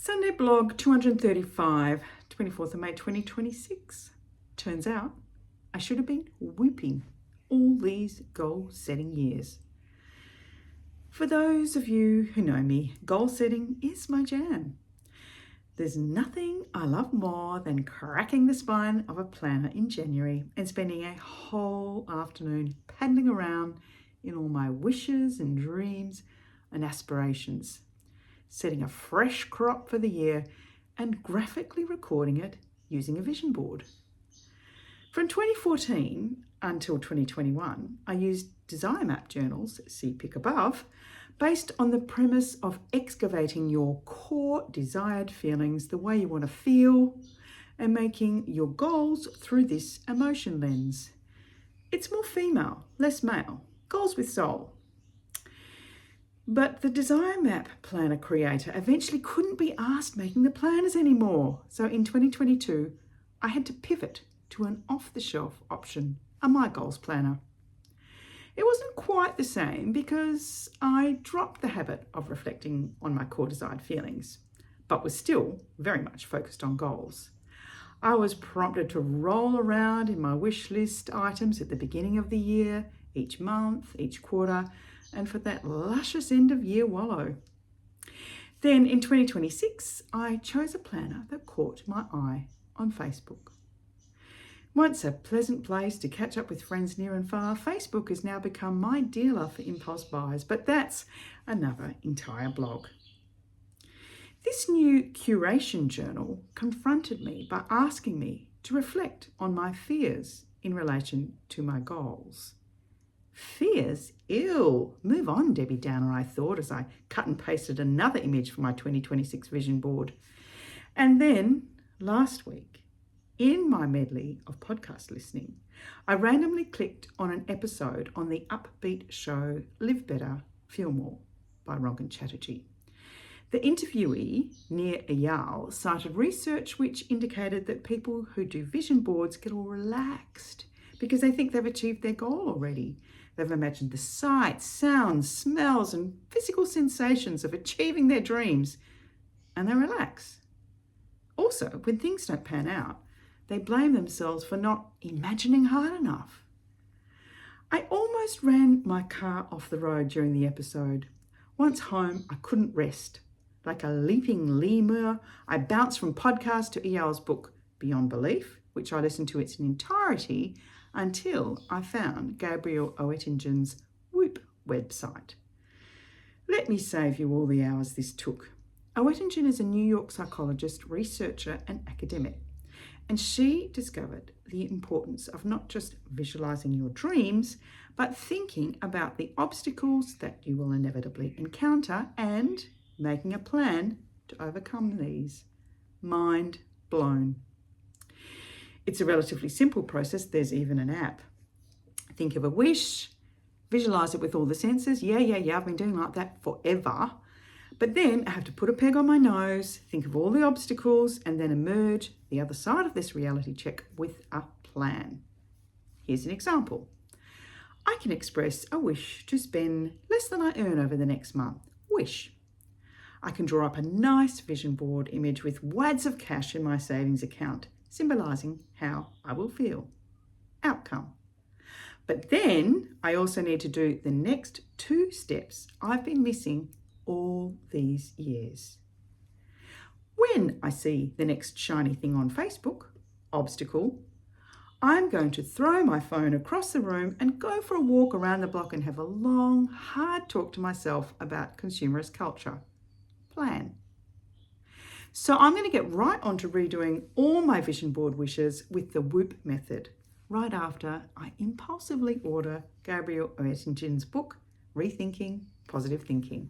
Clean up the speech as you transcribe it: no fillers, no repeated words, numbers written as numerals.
Sunday blog 235, 24th of May 2026. Turns out I should have been whooping all these goal setting years. For those of you who know me, goal setting is my jam. There's nothing I love more than cracking the spine of a planner in January and spending a whole afternoon paddling around in all my wishes and dreams and aspirations, setting a fresh crop for the year and graphically recording it using a vision board. From 2014 until 2021, I used desire map journals, see pic above, based on the premise of excavating your core desired feelings the way you want to feel and making your goals through this emotion lens. It's more female, less male, goals with soul. But the Desire Map Planner creator eventually couldn't be asked making the planners anymore. So in 2022, I had to pivot to an off-the-shelf option, a My Goals planner. It wasn't quite the same because I dropped the habit of reflecting on my core desired feelings, but was still very much focused on goals. I was prompted to roll around in my wish list items at the beginning of the year, each month, each quarter, and for that luscious end of year wallow. Then in 2026, I chose a planner that caught my eye on Facebook. Once a pleasant place to catch up with friends near and far, Facebook has now become my dealer for impulse buys, but that's another entire blog. This new curation journal confronted me by asking me to reflect on my fears in relation to my goals. Fears? Ew. Move on, Debbie Downer, I thought as I cut and pasted another image for my 2026 vision board. And then last week, in my medley of podcast listening, I randomly clicked on an episode on the upbeat show Live Better, Feel More by Rangan Chatterjee. The interviewee, Nir Eyal, cited research which indicated that people who do vision boards get all relaxed because they think they've achieved their goal already. They've imagined the sights, sounds, smells, and physical sensations of achieving their dreams, and they relax. Also, when things don't pan out, they blame themselves for not imagining hard enough. I almost ran my car off the road during the episode. Once home, I couldn't rest. Like a leaping lemur, I bounced from podcast to Eyal's book, Beyond Belief, which I listened to its entirety until I found Gabriel Oettingen's WOOP website. Let me save you all the hours this took. Oettingen is a New York psychologist, researcher, and academic, and she discovered the importance of not just visualizing your dreams, but thinking about the obstacles that you will inevitably encounter and making a plan to overcome these. Mind blown. It's a relatively simple process. There's even an app. Think of a wish, visualize it with all the senses. Yeah, I've been doing like that forever. But then I have to put a peg on my nose, think of all the obstacles, and then emerge the other side of this reality check with a plan. Here's an example. I can express a wish to spend less than I earn over the next month. Wish. I can draw up a nice vision board image with wads of cash in my savings account, symbolising how I will feel. Outcome. But then I also need to do the next two steps I've been missing all these years. When I see the next shiny thing on Facebook, obstacle, I'm going to throw my phone across the room and go for a walk around the block and have a long, hard talk to myself about consumerist culture. Plan. So I'm going to get right on to redoing all my vision board wishes with the WOOP method, right after I impulsively order Gabriel Oettingen's book, Rethinking Positive Thinking.